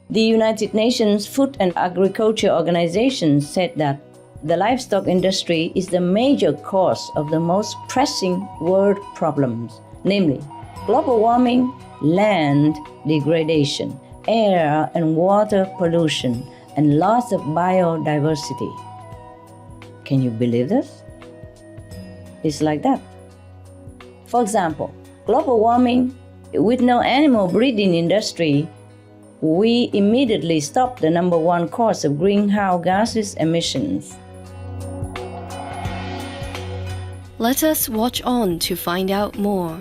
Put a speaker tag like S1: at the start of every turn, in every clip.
S1: The United Nations Food and Agriculture Organization said that the livestock industry is the major cause of the most pressing world problems, namely global warming, land degradation, air and water pollution, and loss of biodiversity. Can you believe this? It's like that. For example, global warming, with no animal breeding industry, we immediately stop the number one cause of greenhouse gases emissions.
S2: Let us watch on to find out more.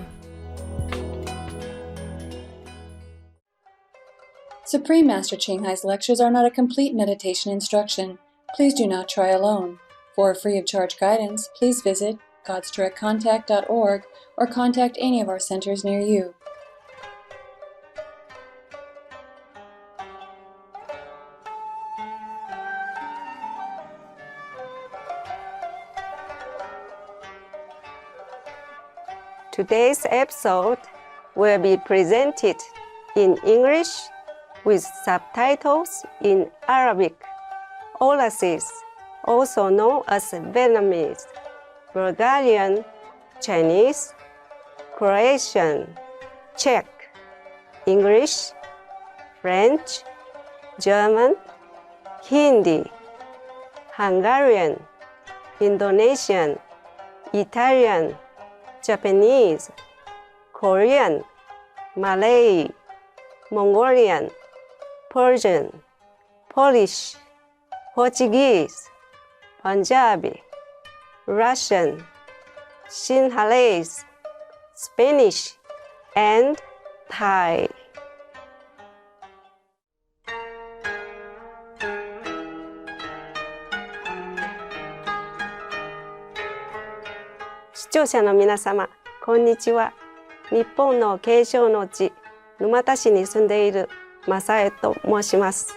S3: Supreme Master Ching Hai's lectures are not a complete meditation instruction. Please do not try alone. For free of charge guidance, please visit godsdirectcontact.org or contact any of our centers near you.
S4: Today's episode will be presented in English with subtitles in Arabic, Aulacese, also known as Vietnamese, Bulgarian, Chinese, Croatian, Czech, English, French, German, Hindi, Hungarian, Indonesian, Italian, Japanese, Korean, Malay, Mongolian, Persian, Polish, Portuguese, Punjabi, Russian, Sinhalese, Spanish, and Thai.視聴者の皆様、こんにちは。日本の景勝の地、沼田市に住んでいる正江と申します。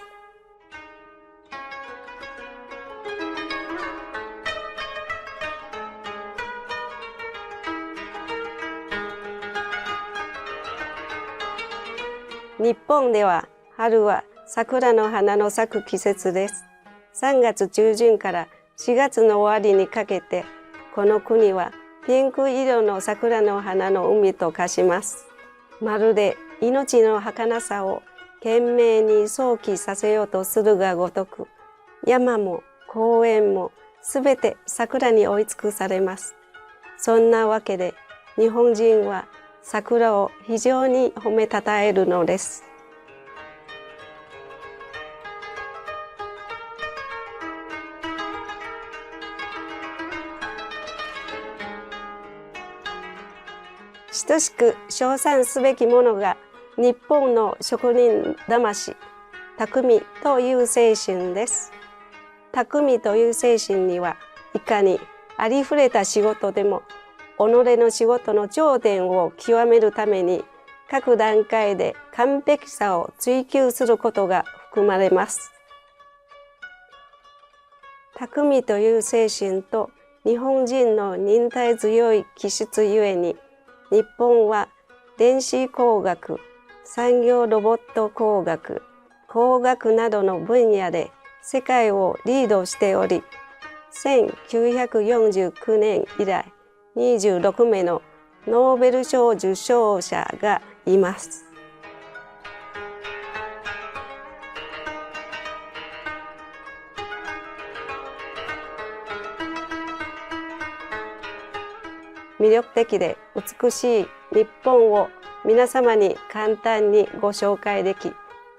S4: 日本では春は桜の花の咲く季節です。3月中旬から4月の終わりにかけて、この国はピンク色の桜の花の海と化します。まるで命の儚さを懸命に想起させようとするがごとく、山も公園もすべて桜に追い尽くされます。そんなわけで日本人は桜を非常に褒めたたえるのです。等しく称賛すべきものが日本の職人魂、匠という精神です。匠という精神にはいかにありふれた仕事でも己の仕事の頂点を極めるために各段階で完璧さを追求することが含まれます。匠という精神と日本人の忍耐強い気質ゆえに、日本は電子工学、産業ロボット工学、工学などの分野で世界をリードしており、1949年以来26名のノーベル賞受賞者がいます。魅力的で美しい日本を皆様に簡単にご紹介でき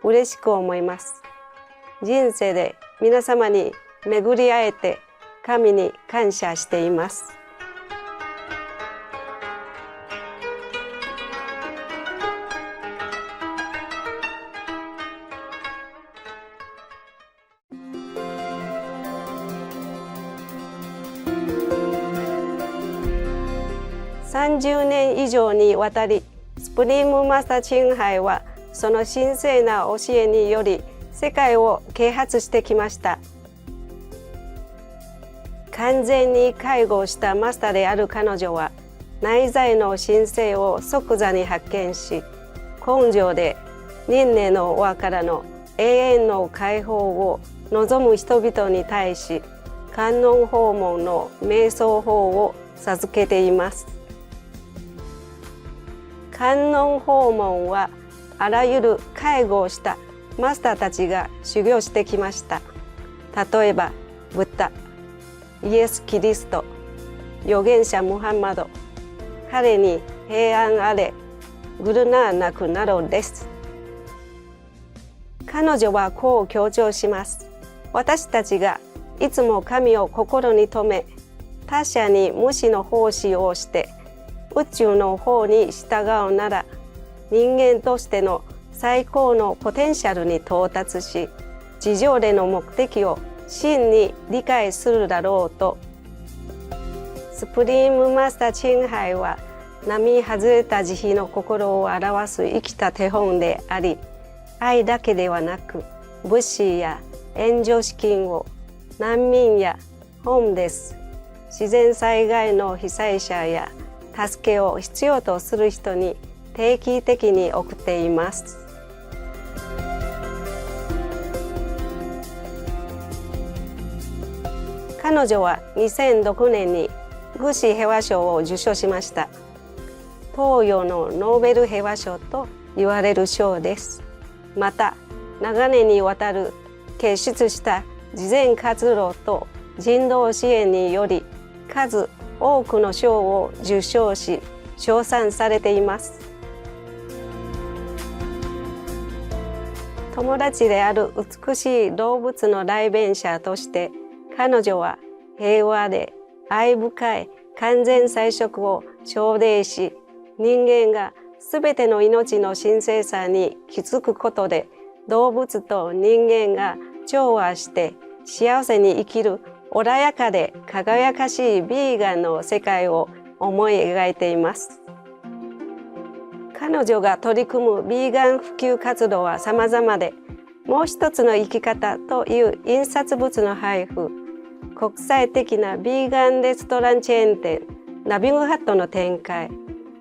S4: 嬉しく思います。人生で皆様に巡り会えて神に感謝しています。30年以上にわたり、スプリームマスターチンハイはその神聖な教えにより世界を啓発してきました。完全に介護したマスターである彼女は内在の神聖を即座に発見し、根性で輪廻の輪からの永遠の解放を望む人々に対し、観音訪問の瞑想法を授けています。観音訪問はあらゆる介護をしたマスターたちが修行してきました。例えばブッダ、イエス・キリスト、預言者ムハンマド、彼に平安あれ、グルナーナクなどです。彼女はこう強調します。私たちがいつも神を心に留め、他者に無視の奉仕をして宇宙の方に従うなら、人間としての最高のポテンシャルに到達し、地上での目的を真に理解するだろうと。スプリームマスターチンハイは並外れた慈悲の心を表す生きた手本であり、愛だけではなく物資や援助資金を難民やホームレス、自然災害の被災者や助けを必要とする人に定期的に送っています。彼女は2006年にグシ平和賞を受賞しました。東洋のノーベル平和賞と言われる賞です。また、長年にわたる傑出した慈善活動と人道支援により数多くの賞を受賞し、称賛されています。友達である美しい動物の代弁者として、彼女は平和で愛深い完全菜食を奨励し、人間がすべての命の神聖さに気づくことで、動物と人間が調和して幸せに生きる穏やかで輝かしいビーガンの世界を思い描いています。彼女が取り組むビーガン普及活動は様々で、もう一つの生き方という印刷物の配布、国際的なビーガンレストランチェーン店ナビングハットの展開、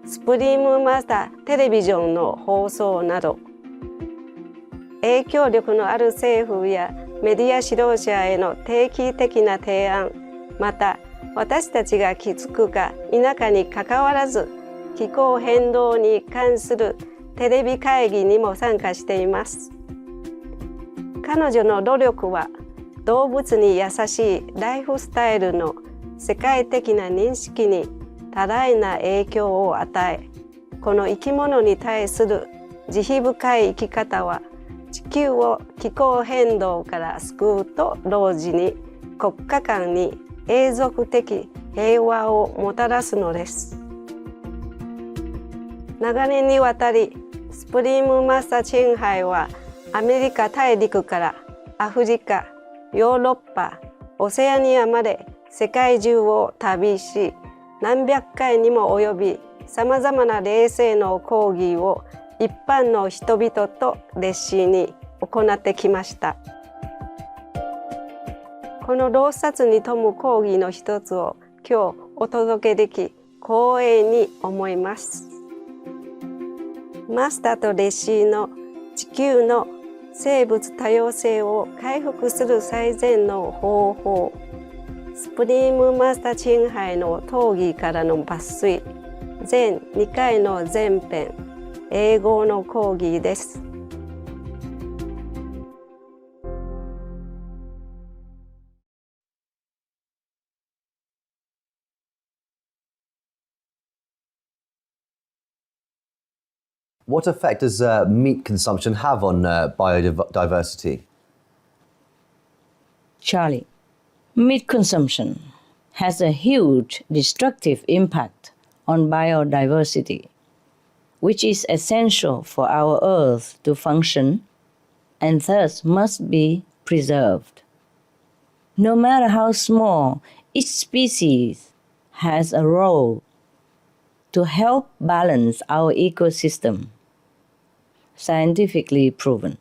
S4: スプリームマスターテレビジョンの放送など、影響力のある政府やメディア指導者への定期的な提案、また私たちが気づくか否かにかかわらず、気候変動に関するテレビ会議にも参加しています。彼女の努力は動物に優しいライフスタイルの世界的な認識に多大な影響を与え、この生き物に対する慈悲深い生き方は地球を気候変動から救うと同時に国家間に永続的平和をもたらすのです。長年にわたりスプリームマスターチンハイはアメリカ大陸からアフリカ、ヨーロッパ、オセアニアまで世界中を旅し、何百回にも及びさまざまな霊性の講義を一般の人々と熱心に行ってきました。この洞察に富む講義の一つを今日お届けでき光栄に思います。マスターと弟子の地球の生物多様性を回復する最善の方法、スプリームマスターチンハイの討議からの抜粋、全2回の前編、英語の講義です。
S5: What effect does meat consumption have on biodiversity?
S1: Charlie, meat consumption has a huge destructive impact on biodiversity, which is essential for our Earth to function and thus must be preserved. No matter how small, each species has a role to help balance our ecosystem, scientifically proven.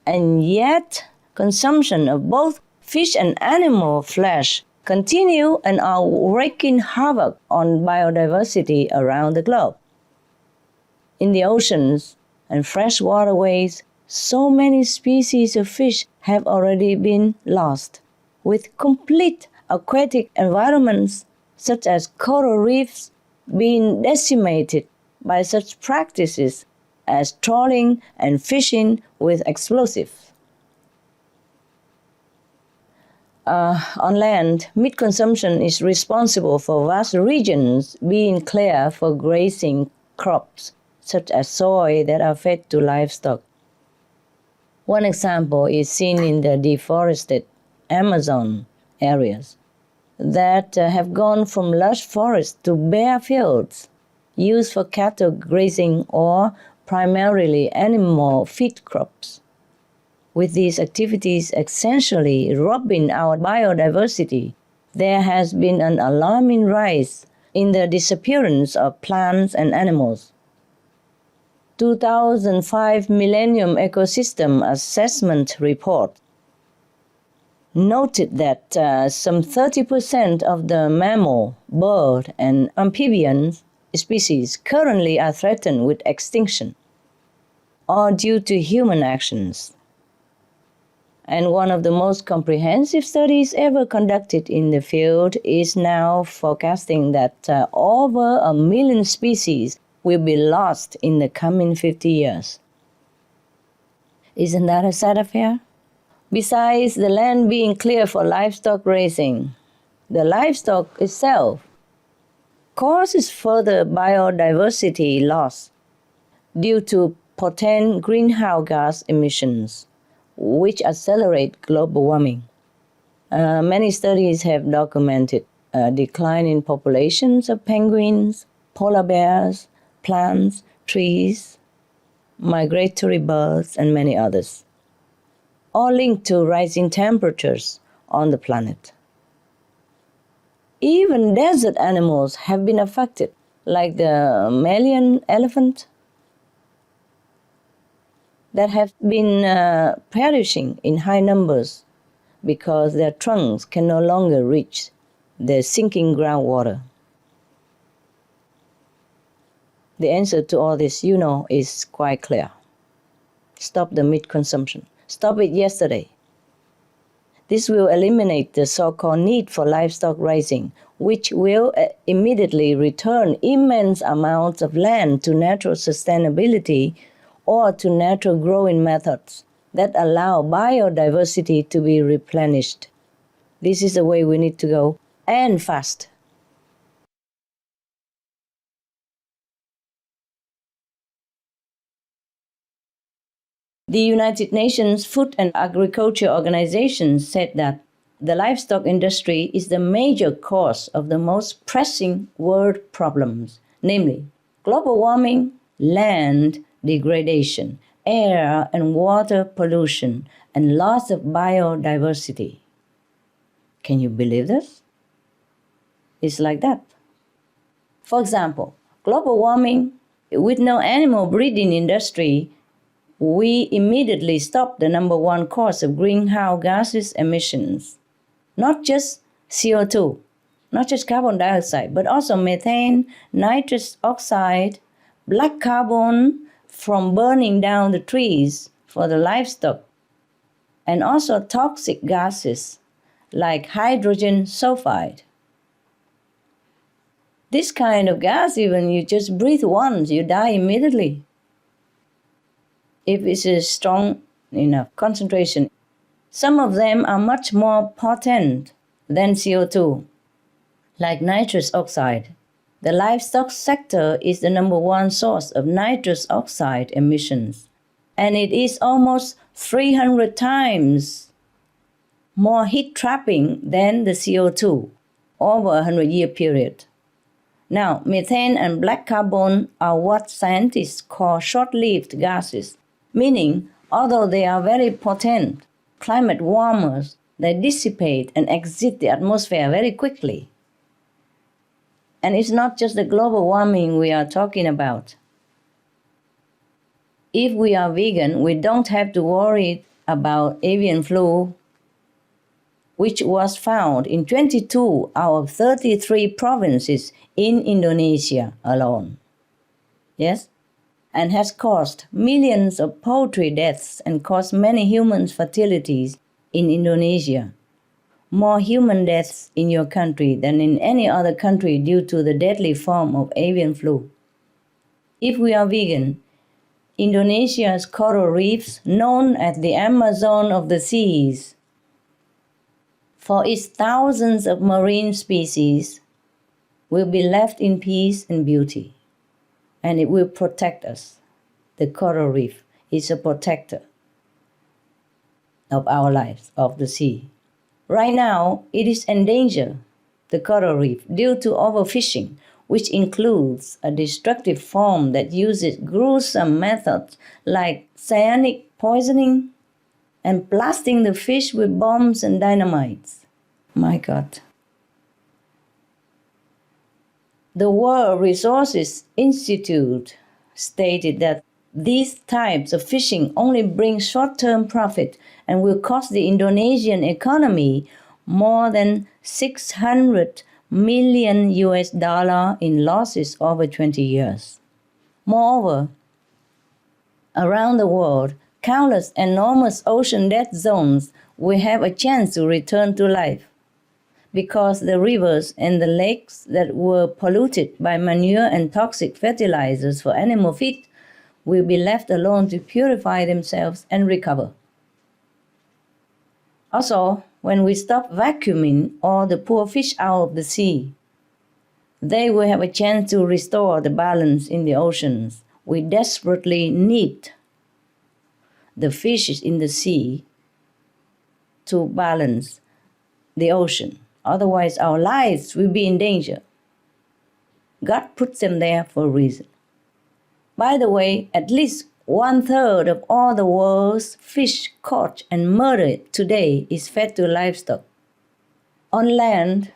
S1: And yet, consumption of both fish and animal flesh continue and are wreaking havoc on biodiversity around the globe. In the oceans and fresh waterways, so many species of fish have already been lost, with complete aquatic environments such as coral reefs being decimated by such practices as trawling and fishing with explosives. On land, meat consumption is responsible for vast regions being cleared for grazing crops, such as soy that are fed to livestock. One example is seen in the deforested Amazon areas that have gone from lush forests to bare fields used for cattle grazing or primarily animal feed crops. With these activities essentially robbing our biodiversity, there has been an alarming rise in the disappearance of plants and animals. 2005 Millennium Ecosystem Assessment Report noted that some 30% of the mammal, bird, and amphibian species currently are threatened with extinction, all due to human actions. And one of the most comprehensive studies ever conducted in the field is now forecasting that over 1 million species will be lost in the coming 50 years. Isn't that a sad affair? Besides the land being cleared for livestock raising, the livestock itself causes further biodiversity loss due to potent greenhouse gas emissions, which accelerate global warming. Many studies have documented a decline in populations of penguins, polar bears, plants, trees, migratory birds, and many others, all linked to rising temperatures on the planet. Even desert animals have been affected, like the Malian elephant, that have been perishing in high numbers because their trunks can no longer reach the sinking groundwater. The answer to all this, is quite clear. Stop the meat consumption. Stop it yesterday. This will eliminate the so-called need for livestock raising, which will immediately return immense amounts of land to natural sustainability or to natural growing methods that allow biodiversity to be replenished. This is the way we need to go, and fast. The United Nations Food and Agriculture Organization said that the livestock industry is the major cause of the most pressing world problems, namely global warming, land degradation, air and water pollution, and loss of biodiversity. Can you believe this? It's like that. For example, global warming, with no animal breeding industry, we immediately stop the number one cause of greenhouse gases emissions. Not just CO2, not just carbon dioxide, but also methane, nitrous oxide, black carbon from burning down the trees for the livestock, and also toxic gases like hydrogen sulfide. This kind of gas, even you just breathe once, you die immediately. If it's a strong enough concentration. Some of them are much more potent than CO2, like nitrous oxide. The livestock sector is the number one source of nitrous oxide emissions, and it is almost 300 times more heat trapping than the CO2 over a 100-year period. Now, methane and black carbon are what scientists call short-lived gases, meaning although they are very potent climate warmers, they dissipate and exit the atmosphere very quickly. And it's not just the global warming we are talking about. If we are vegan, we don't have to worry about avian flu, which was found in 22 out of 33 provinces in Indonesia alone. Yes? and has caused millions of poultry deaths and caused many human fatalities in Indonesia. More human deaths in your country than in any other country due to the deadly form of avian flu. If we are vegan, Indonesia's coral reefs, known as the Amazon of the seas, for its thousands of marine species, will be left in peace and beauty, and it will protect us. The coral reef is a protector of our lives, of the sea. Right now, it is endangered, the coral reef, due to overfishing, which includes a destructive form that uses gruesome methods like cyanic poisoning and blasting the fish with bombs and dynamites. My God. The World Resources Institute stated that these types of fishing only bring short-term profit and will cost the Indonesian economy more than $600 million in losses over 20 years. Moreover, around the world, countless enormous ocean dead zones will have a chance to return to life because the rivers and the lakes that were polluted by manure and toxic fertilizers for animal feed will be left alone to purify themselves and recover. Also, when we stop vacuuming all the poor fish out of the sea, they will have a chance to restore the balance in the oceans. We desperately need the fishes in the sea to balance the ocean. Otherwise, our lives will be in danger. God puts them there for a reason. By the way, at least 1/3 of all the world's fish caught and murdered today is fed to livestock. On land,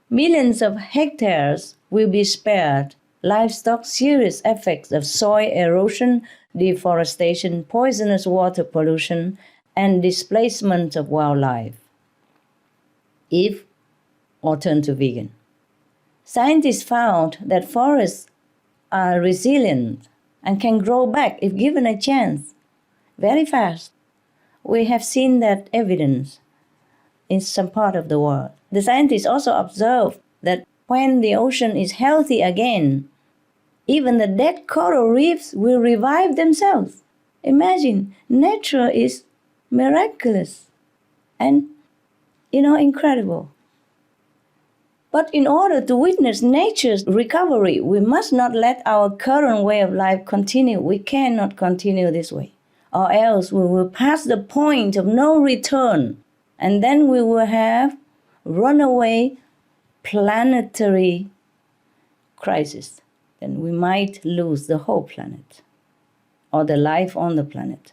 S1: millions of hectares will be spared livestock serious effects of soil erosion, deforestation, poisonous water pollution, and displacement of wildlife. If or turn to vegan. Scientists found that forests are resilient and can grow back if given a chance, very fast. We have seen that evidence in some part of the world. The scientists also observed that when the ocean is healthy again, even the dead coral reefs will revive themselves. Imagine, nature is miraculous and, incredible. But in order to witness nature's recovery, we must not let our current way of life continue. We cannot continue this way, or else we will pass the point of no return, and then we will have runaway planetary crisis. Then we might lose the whole planet, or the life on the planet.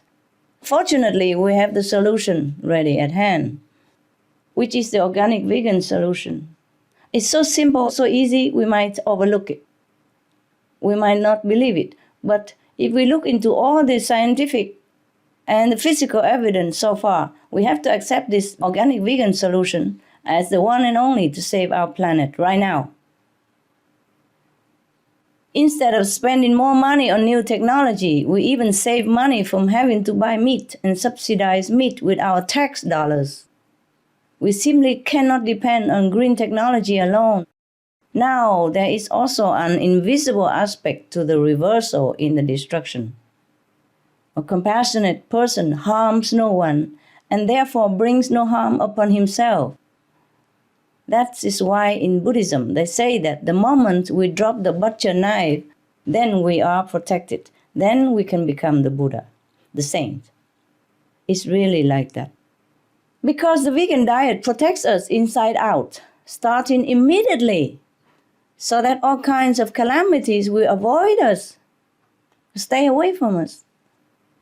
S1: Fortunately, we have the solution ready at hand, which is the organic vegan solution. It's so simple, so easy, we might overlook it. We might not believe it. But if we look into all the scientific and the physical evidence so far, we have to accept this organic vegan solution as the one and only to save our planet right now. Instead of spending more money on new technology, we even save money from having to buy meat and subsidize meat with our tax dollars. We simply cannot depend on green technology alone. Now, there is also an invisible aspect to the reversal in the destruction. A compassionate person harms no one and therefore brings no harm upon himself. That is why in Buddhism they say that the moment we drop the butcher knife, then we are protected. Then we can become the Buddha, the saint. It's really like that. Because the vegan diet protects us inside out, starting immediately, so that all kinds of calamities will avoid us, stay away from us.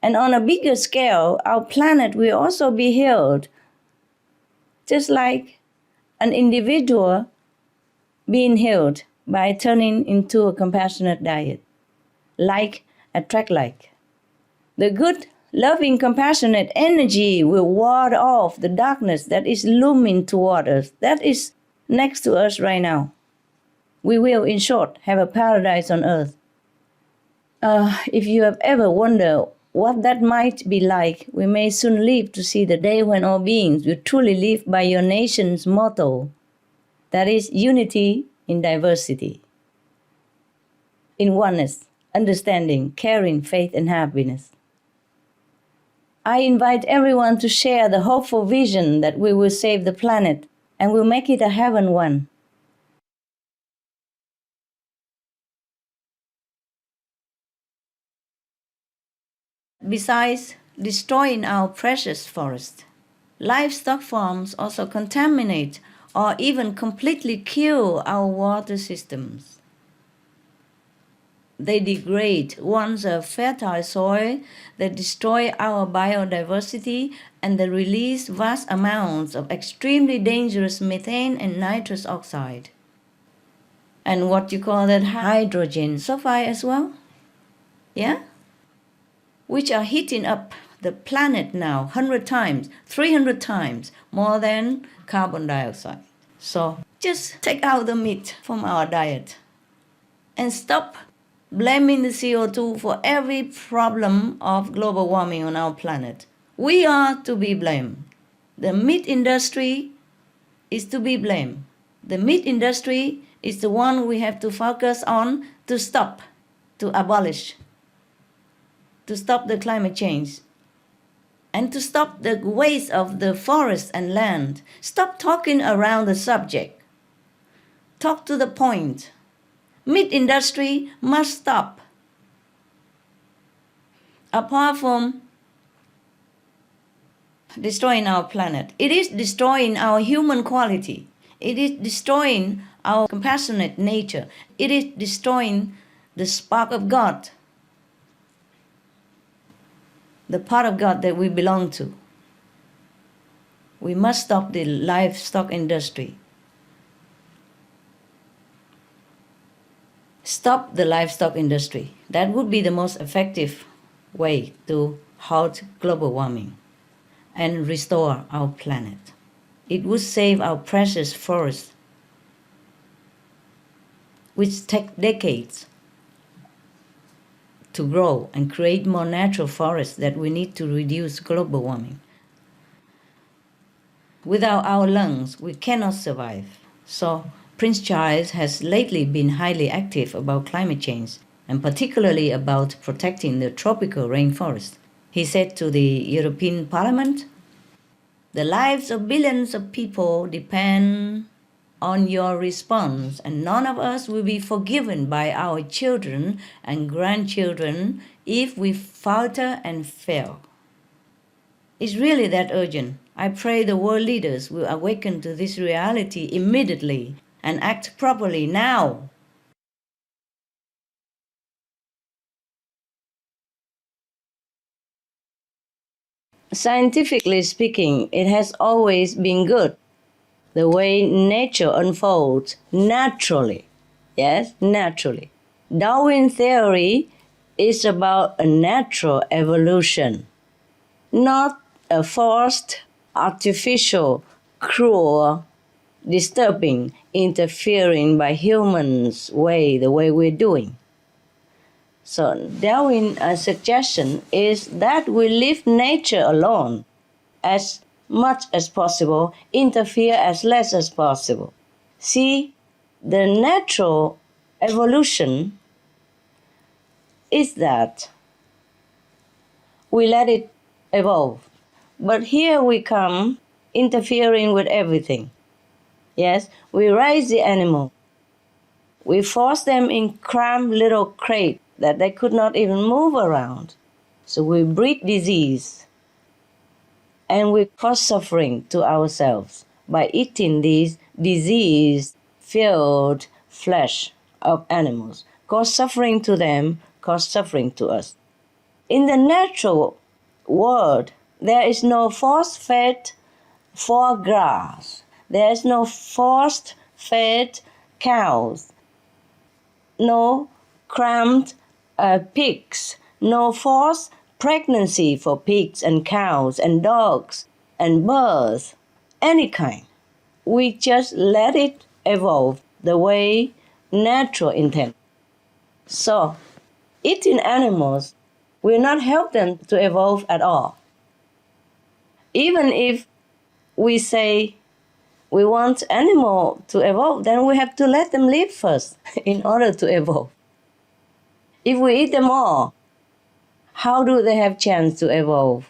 S1: And on a bigger scale, our planet will also be healed, just like an individual being healed by turning into a compassionate diet. Like attract like. The good, loving, compassionate energy will ward off the darkness that is looming toward us, that is next to us right now. We will, in short, have a paradise on earth. If you have ever wondered what that might be like, we may soon live to see the day when all beings will truly live by your nation's motto, that is unity in diversity, in oneness, understanding, caring, faith, and happiness. I invite everyone to share the hopeful vision that we will save the planet and will make it a heaven one. Besides destroying our precious forest, livestock farms also contaminate or even completely kill our water systems. They degrade once a fertile soil, they destroy our biodiversity, and they release vast amounts of extremely dangerous methane and nitrous oxide. And what you call that hydrogen sulfide as well? Yeah? Which are heating up the planet now 100 times, 300 times more than carbon dioxide. So just take out the meat from our diet and stop blaming the CO2 for every problem of global warming on our planet. We are to be blamed. The meat industry is to be blamed. The meat industry is the one we have to focus on to stop, to abolish, to stop the climate change, and to stop the waste of the forest and land. Stop talking around the subject. Talk to the point. Meat industry must stop. Apart from destroying our planet, it is destroying our human quality. It is destroying our compassionate nature. It is destroying the spark of God, the part of God that we belong to. We must stop the livestock industry. Stop the livestock industry. That would be the most effective way to halt global warming and restore our planet. It would save our precious forests, which take decades to grow and create more natural forests that we need to reduce global warming. Without our lungs, we cannot survive. So Prince Charles has lately been highly active about climate change, and particularly about protecting the tropical rainforest. He said to the European Parliament, "The lives of billions of people depend on your response, and none of us will be forgiven by our children and grandchildren if we falter and fail." It's really that urgent. I pray the world leaders will awaken to this reality immediately and act properly now. Scientifically speaking, it has always been good, the way nature unfolds naturally. Yes, naturally. Darwin theory is about a natural evolution, not a forced, artificial, cruel, disturbing, interfering by humans the way we're doing. So Darwin's suggestion is that we leave nature alone as much as possible, interfere as less as possible. See, the natural evolution is that we let it evolve. But here we come interfering with everything. Yes, we raise the animal. We force them in cramped little crates that they could not even move around. So we breed disease. And we cause suffering to ourselves by eating these disease-filled flesh of animals. Cause suffering to them, cause suffering to us. In the natural world, there is no force-fed foie gras. There is no force-fed cows. No cramped pigs. No forced pregnancy for pigs and cows and dogs and birds, any kind. We just let it evolve the way nature intends. So, eating animals will not help them to evolve at all. Even if we say we want animal to evolve, then we have to let them live first in order to evolve. If we eat them all, how do they have chance to evolve?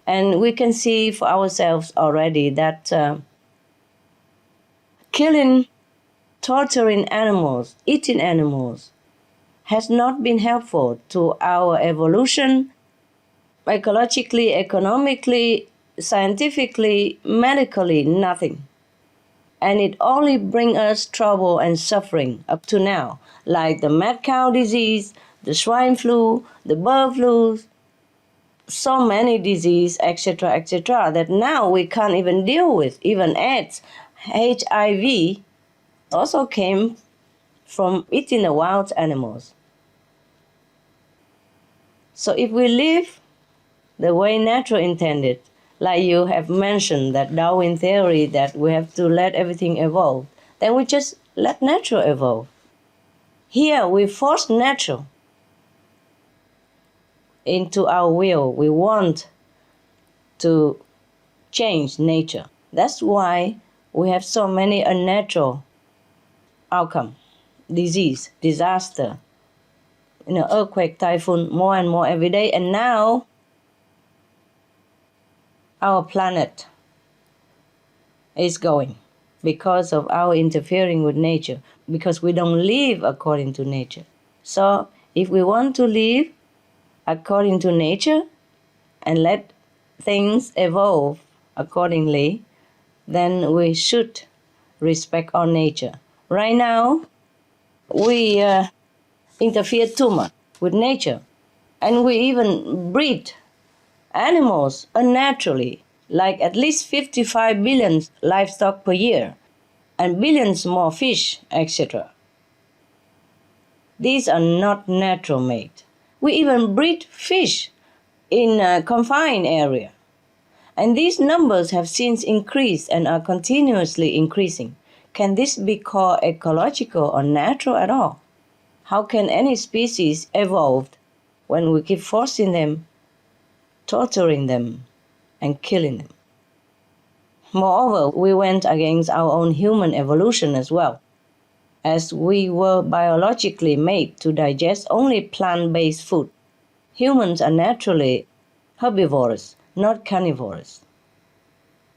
S1: And we can see for ourselves already that killing, torturing animals, eating animals, has not been helpful to our evolution, ecologically, economically, scientifically, medically, nothing. And it only brings us trouble and suffering up to now, like the mad cow disease, the swine flu, the bird flu, so many diseases, etc., that now we can't even deal with. Even AIDS, HIV, also came from eating the wild animals. So if we live the way nature intended, like you have mentioned, that Darwin theory that we have to let everything evolve, then we just let nature evolve. Here we force nature into our will. We want to change nature. That's why we have so many unnatural outcomes, disease, disaster, earthquake, typhoon, more and more every day. And now our planet is going because of our interfering with nature, because we don't live according to nature. So if we want to live according to nature and let things evolve accordingly, then we should respect our nature. Right now, we interfere too much with nature, and we even breed animals unnaturally, like at least 55 billion livestock per year, and billions more fish, etc. These are not natural made. We even breed fish in a confined area. And these numbers have since increased and are continuously increasing. Can this be called ecological or natural at all? How can any species evolve when we keep forcing them, torturing them, and killing them? Moreover, we went against our own human evolution as well, as we were biologically made to digest only plant-based food. Humans are naturally herbivorous, not carnivorous.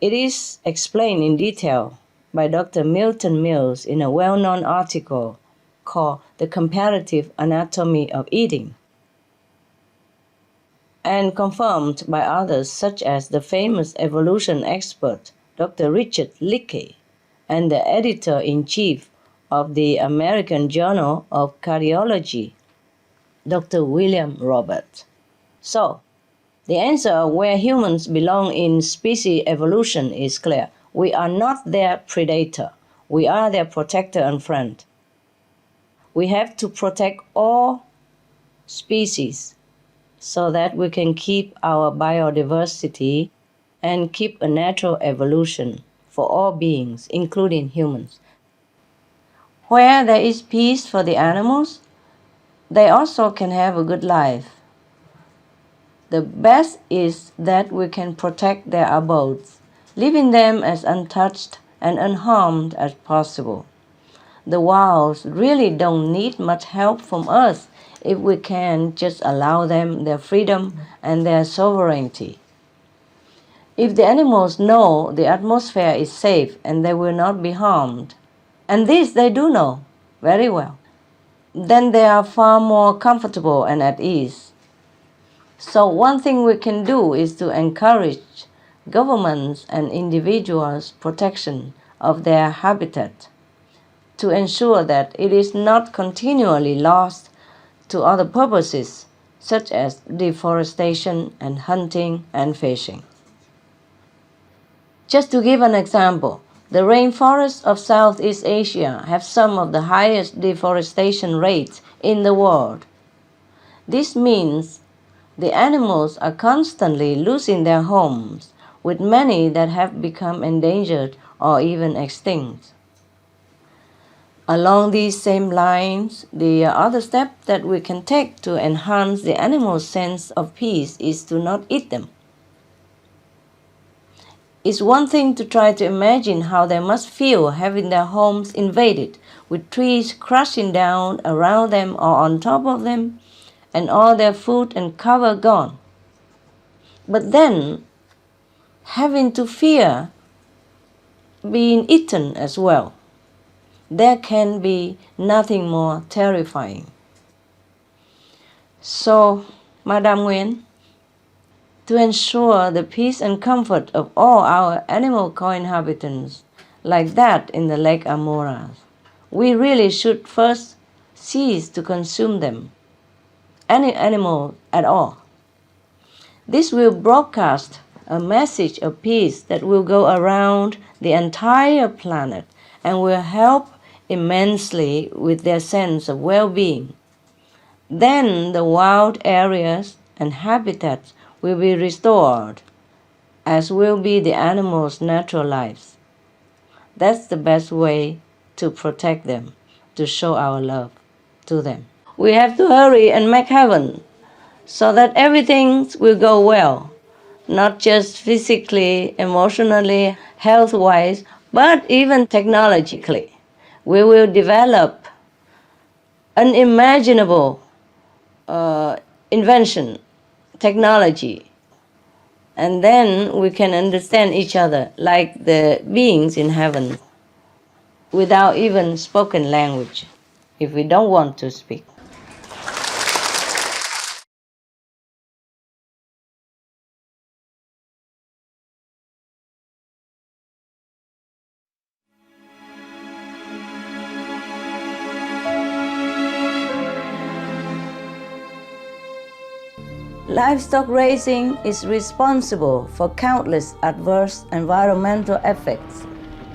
S1: It is explained in detail by Dr. Milton Mills in a well-known article called The Comparative Anatomy of Eating, and confirmed by others such as the famous evolution expert Dr. Richard Leakey and the editor-in-chief of the American Journal of Cardiology, Dr. William Roberts. So, the answer where humans belong in species evolution is clear. We are not their predator. We are their protector and friend. We have to protect all species so that we can keep our biodiversity and keep a natural evolution for all beings, including humans. Where there is peace for the animals, they also can have a good life. The best is that we can protect their abodes, leaving them as untouched and unharmed as possible. The wilds really don't need much help from us if we can just allow them their freedom and their sovereignty. If the animals know the atmosphere is safe and they will not be harmed, and this they do know very well, then they are far more comfortable and at ease. So one thing we can do is to encourage governments and individuals' protection of their habitat, to ensure that it is not continually lost to other purposes, such as deforestation and hunting and fishing. Just to give an example, the rainforests of Southeast Asia have some of the highest deforestation rates in the world. This means the animals are constantly losing their homes, with many that have become endangered or even extinct. Along these same lines, the other step that we can take to enhance the animal's sense of peace is to not eat them. It's one thing to try to imagine how they must feel having their homes invaded, with trees crashing down around them or on top of them, and all their food and cover gone. But then, having to fear being eaten as well, there can be nothing more terrifying. So, Madam Nguyen, to ensure the peace and comfort of all our animal co-inhabitants, like that in the Lake Amoras, we really should first cease to consume them, any animal at all. This will broadcast a message of peace that will go around the entire planet and will help immensely with their sense of well-being. Then the wild areas and habitats will be restored, as will be the animals' natural lives. That's the best way to protect them, to show our love to them. We have to hurry and make heaven so that everything will go well, not just physically, emotionally, health-wise, but even technologically. We will develop unimaginable invention, technology, and then we can understand each other like the beings in heaven without even spoken language, if we don't want to speak. Livestock raising is responsible for countless adverse environmental effects,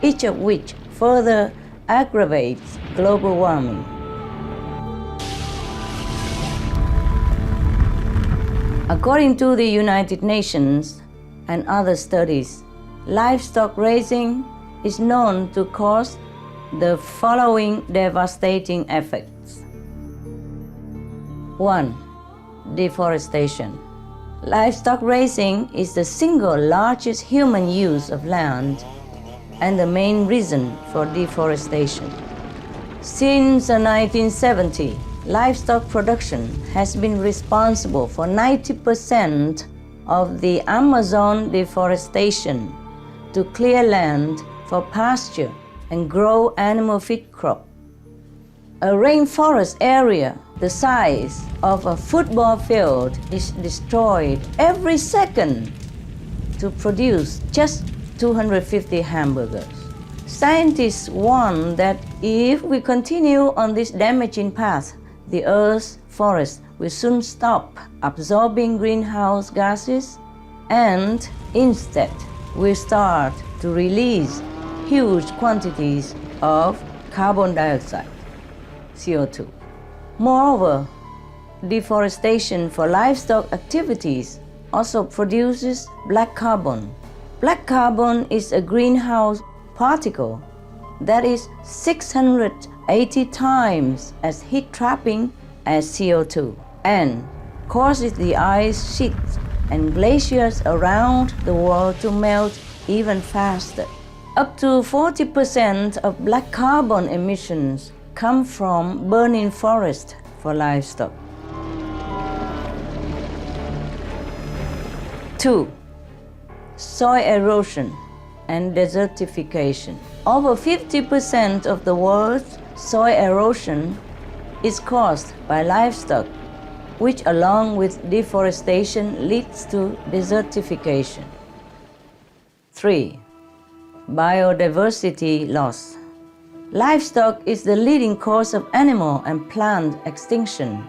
S1: each of which further aggravates global warming. According to the United Nations and other studies, livestock raising is known to cause the following devastating effects. 1. Deforestation. Livestock raising is the single largest human use of land and the main reason for deforestation. Since 1970, livestock production has been responsible for 90% of the Amazon deforestation to clear land for pasture and grow animal feed crop. A rainforest area the size of a football field is destroyed every second to produce just 250 hamburgers. Scientists warn that if we continue on this damaging path, the Earth's forests will soon stop absorbing greenhouse gases and instead will start to release huge quantities of carbon dioxide, CO2. Moreover, deforestation for livestock activities also produces black carbon. Black carbon is a greenhouse particle that is 680 times as heat-trapping as CO2 and causes the ice sheets and glaciers around the world to melt even faster. Up to 40% of black carbon emissions come from burning forest for livestock. 2. Soil erosion and desertification. Over 50% of the world's soil erosion is caused by livestock, which along with deforestation leads to desertification. 3. Biodiversity loss. Livestock is the leading cause of animal and plant extinction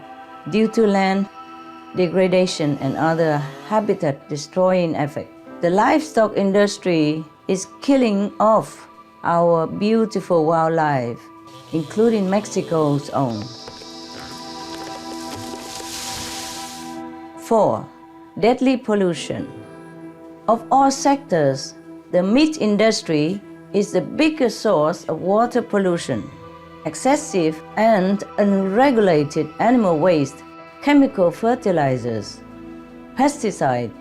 S1: due to land degradation and other habitat-destroying effects. The livestock industry is killing off our beautiful wildlife, including Mexico's own. 4. Deadly pollution. Of all sectors, the meat industry is the biggest source of water pollution, excessive and unregulated animal waste, chemical fertilizers, pesticides,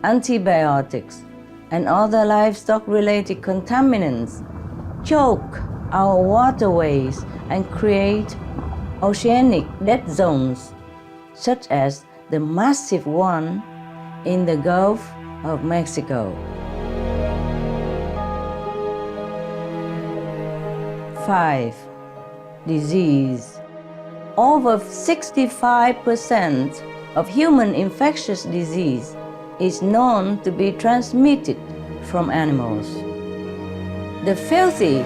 S1: antibiotics, and other livestock-related contaminants choke our waterways and create oceanic dead zones, such as the massive one in the Gulf of Mexico. 5. Disease. Over 65% of human infectious disease is known to be transmitted from animals. The filthy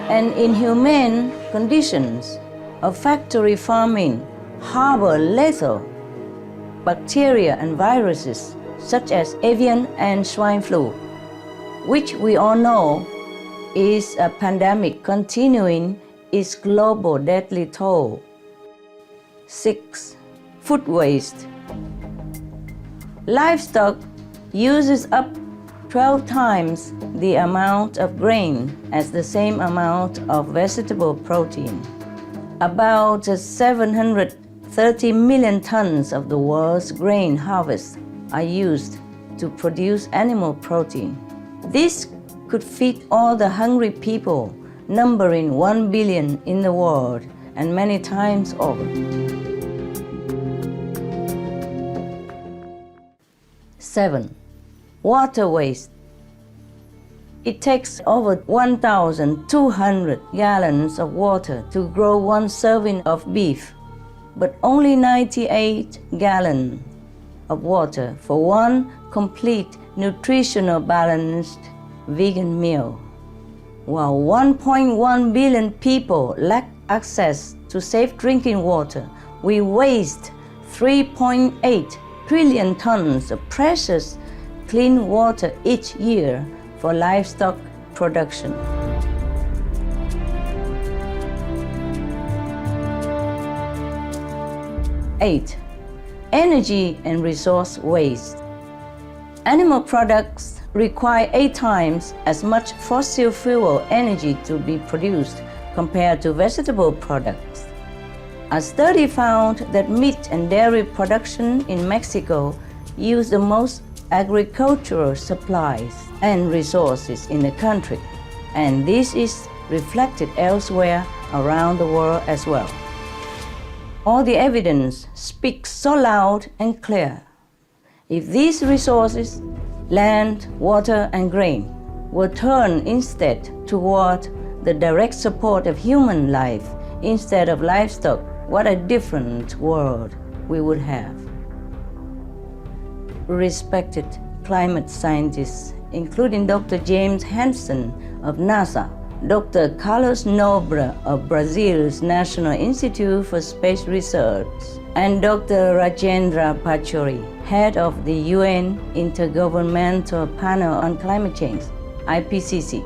S1: and inhumane conditions of factory farming harbor lethal bacteria and viruses such as avian and swine flu, which we all know is a pandemic continuing its global deadly toll. 6. Food waste. Livestock uses up 12 times the amount of grain as the same amount of vegetable protein. About 730 million tons of the world's grain harvest are used to produce animal protein. This could feed all the hungry people, numbering 1 billion in the world and many times over. 7. Water waste. It takes over 1,200 gallons of water to grow one serving of beef, but only 98 gallons of water for one complete nutritional balanced vegan meal. While 1.1 billion people lack access to safe drinking water, we waste 3.8 trillion tons of precious clean water each year for livestock production. 8. Energy and resource waste. Animal products require 8 times as much fossil fuel energy to be produced compared to vegetable products. A study found that meat and dairy production in Mexico use the most agricultural supplies and resources in the country, and this is reflected elsewhere around the world as well. All the evidence speaks so loud and clear. If these resources, land, water, and grain, were turned instead toward the direct support of human life instead of livestock, what a different world we would have. Respected climate scientists, including Dr. James Hansen of NASA, Dr. Carlos Nobre of Brazil's National Institute for Space Research, and Dr. Rajendra Pachauri, head of the UN Intergovernmental Panel on Climate Change, IPCC,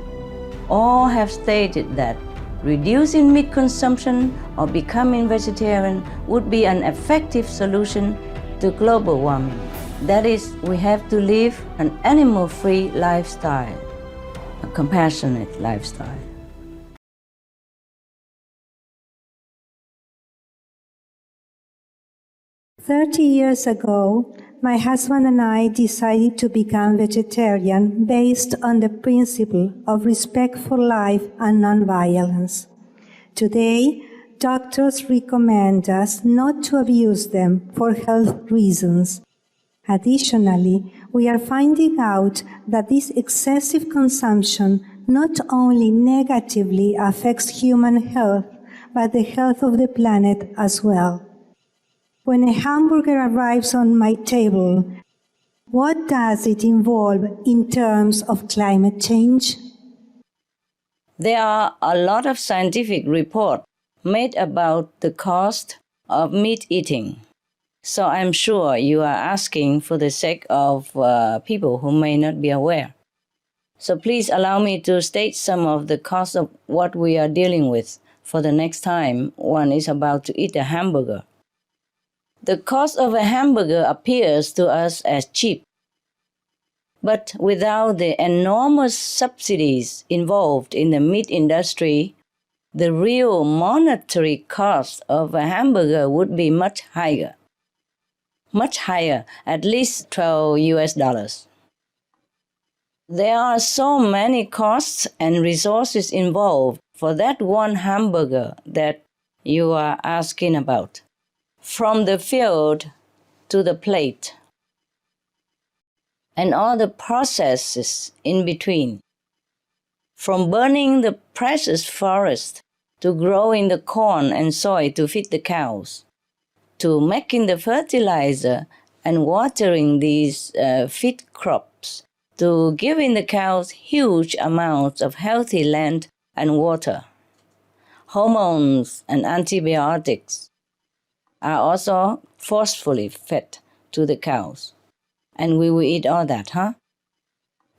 S1: all have stated that reducing meat consumption or becoming vegetarian would be an effective solution to global warming. That is, we have to live an animal-free lifestyle, a compassionate lifestyle.
S6: "30 years ago, my husband and I decided to become vegetarian based on the principle of respect for life and nonviolence. Today, doctors recommend us not to abuse them for health reasons. Additionally, we are finding out that this excessive consumption not only negatively affects human health, but the health of the planet as well. When a hamburger arrives on my table, what does it involve in terms of climate change?"
S1: There are a lot of scientific reports made about the cost of meat eating. So I'm sure you are asking for the sake of people who may not be aware. So please allow me to state some of the costs of what we are dealing with for the next time one is about to eat a hamburger. The cost of a hamburger appears to us as cheap. But without the enormous subsidies involved in the meat industry, the real monetary cost of a hamburger would be much higher, at least $12. There are so many costs and resources involved for that one hamburger that you are asking about, from the field to the plate, and all the processes in between, from burning the precious forest to growing the corn and soy to feed the cows, to making the fertilizer and watering these feed crops, to giving the cows huge amounts of healthy land and water. Hormones and antibiotics are also forcefully fed to the cows. And we will eat all that, huh?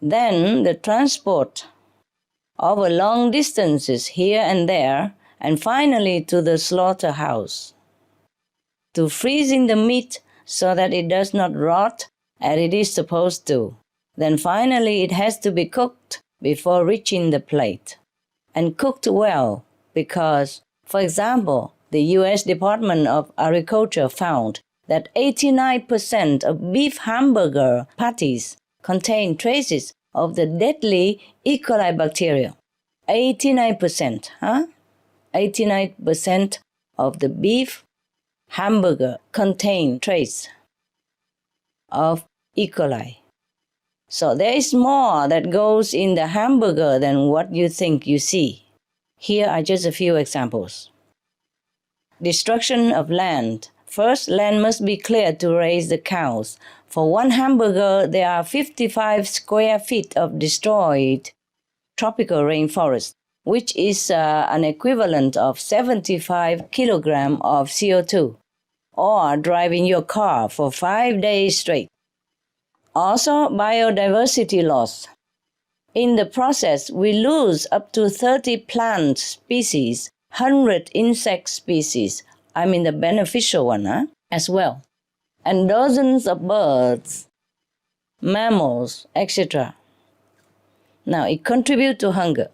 S1: Then the transport over long distances here and there, and finally to the slaughterhouse, to freezing the meat so that it does not rot as it is supposed to. Then finally it has to be cooked before reaching the plate, and cooked well, because, for example, the U.S. Department of Agriculture found that 89% of beef hamburger patties contain traces of the deadly E. coli bacteria. 89%, huh? 89% of the beef hamburger contain trace of E. coli. So there is more that goes in the hamburger than what you think you see. Here are just a few examples. Destruction of land. First, land must be cleared to raise the cows. For one hamburger, there are 55 square feet of destroyed tropical rainforest, which is an equivalent of 75 kilograms of CO2, or driving your car for 5 days straight. Also, biodiversity loss. In the process, we lose up to 30 plant species, 100 insect species, I mean the beneficial one, as well, and dozens of birds, mammals, etc. Now, it contributes to hunger.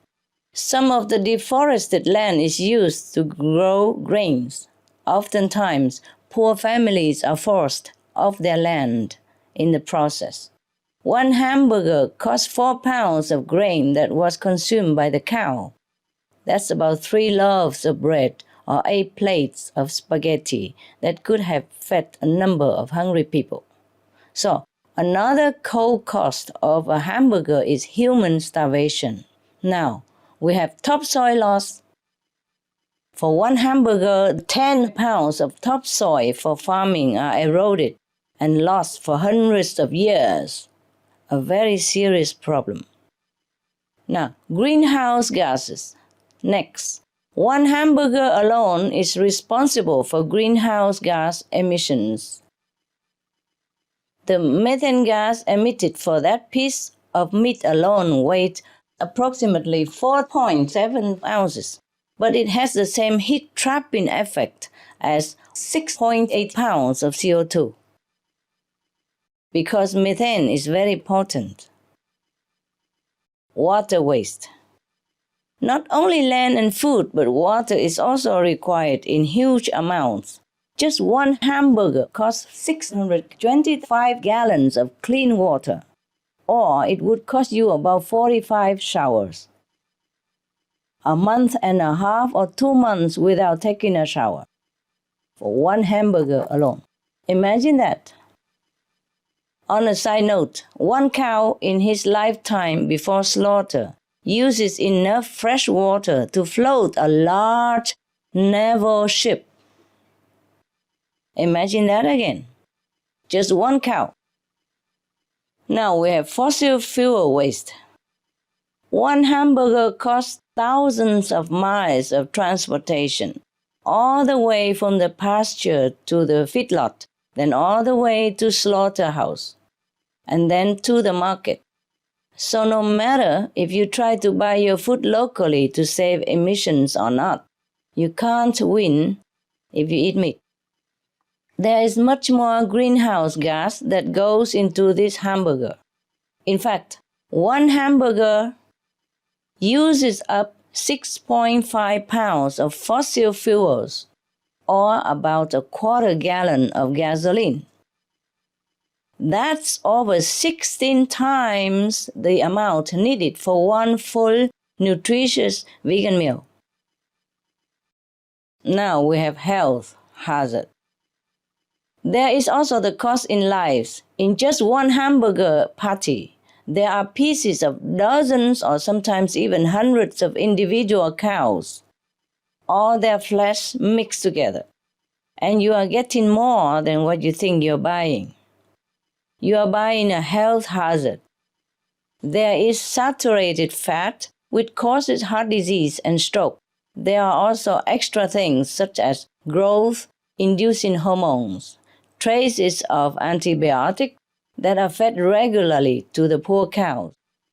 S1: Some of the deforested land is used to grow grains. Oftentimes, poor families are forced off their land in the process. One hamburger costs 4 pounds of grain that was consumed by the cow. That's about 3 loaves of bread or 8 plates of spaghetti that could have fed a number of hungry people. So, another co-cost of a hamburger is human starvation. Now, we have topsoil loss. For one hamburger, 10 pounds of topsoil for farming are eroded and lost for hundreds of years. A very serious problem. Now, greenhouse gases. Next, one hamburger alone is responsible for greenhouse gas emissions. The methane gas emitted for that piece of meat alone weighs approximately 4.7 ounces, but it has the same heat-trapping effect as 6.8 pounds of CO2. Because methane is very potent. Water waste. Not only land and food, but water is also required in huge amounts. Just one hamburger costs 625 gallons of clean water, or it would cost you about 45 showers. A month and a half or 2 months without taking a shower for one hamburger alone. Imagine that. On a side note, one cow in his lifetime before slaughter uses enough fresh water to float a large naval ship. Imagine that again. Just one cow. Now we have fossil fuel waste. One hamburger costs thousands of miles of transportation, all the way from the pasture to the feedlot, then all the way to slaughterhouse, and then to the market. So no matter if you try to buy your food locally to save emissions or not, you can't win if you eat meat. There is much more greenhouse gas that goes into this hamburger. In fact, one hamburger uses up 6.5 pounds of fossil fuels, or about a quarter gallon of gasoline. That's over 16 times the amount needed for one full, nutritious vegan meal. Now we have health hazard. There is also the cost in lives. In just one hamburger patty, there are pieces of dozens or sometimes even hundreds of individual cows, all their flesh mixed together. And you are getting more than what you think you're buying. You are buying a health hazard. There is saturated fat, which causes heart disease and stroke. There are also extra things such as growth-inducing hormones, traces of antibiotics that are fed regularly to the poor cows,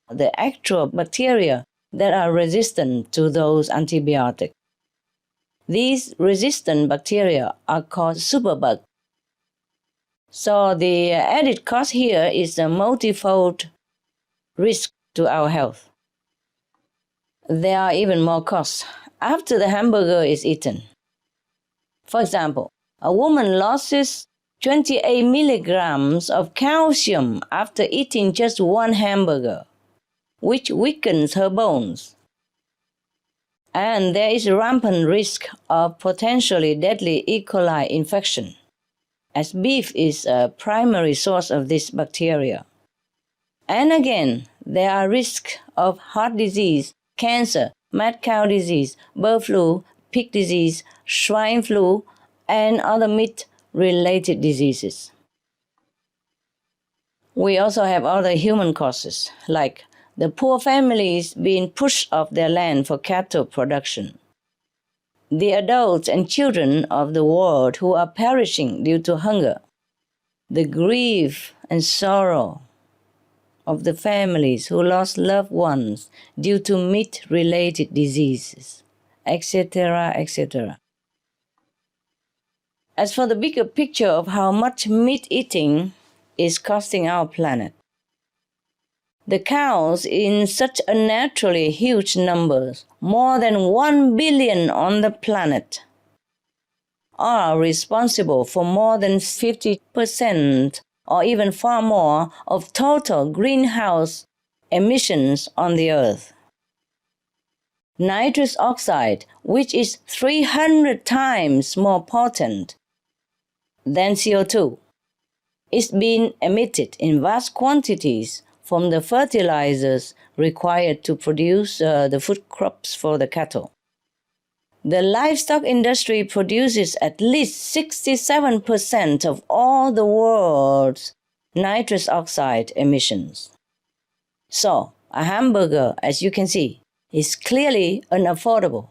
S1: the actual bacteria that are resistant to those antibiotics. These resistant bacteria are called superbugs. So the added cost here is a multifold risk to our health. There are even more costs after the hamburger is eaten. For example, a woman loses 28 milligrams of calcium after eating just one hamburger, which weakens her bones. And there is rampant risk of potentially deadly E. coli infection, as beef is a primary source of this bacteria. And again, there are risks of heart disease, cancer, mad cow disease, bird flu, pig disease, swine flu, and other meat-related diseases. We also have other human causes, like the poor families being pushed off their land for cattle production, the adults and children of the world who are perishing due to hunger, the grief and sorrow of the families who lost loved ones due to meat-related diseases, etc., etc. As for the bigger picture of how much meat eating is costing our planet, the cows in such unnaturally huge numbers, more than 1 billion on the planet, are responsible for more than 50% or even far more of total greenhouse emissions on the earth. Nitrous oxide, which is 300 times more potent than CO2, is being emitted in vast quantities from the fertilizers required to produce the food crops for the cattle. The livestock industry produces at least 67% of all the world's nitrous oxide emissions. So, a hamburger, as you can see, is clearly unaffordable,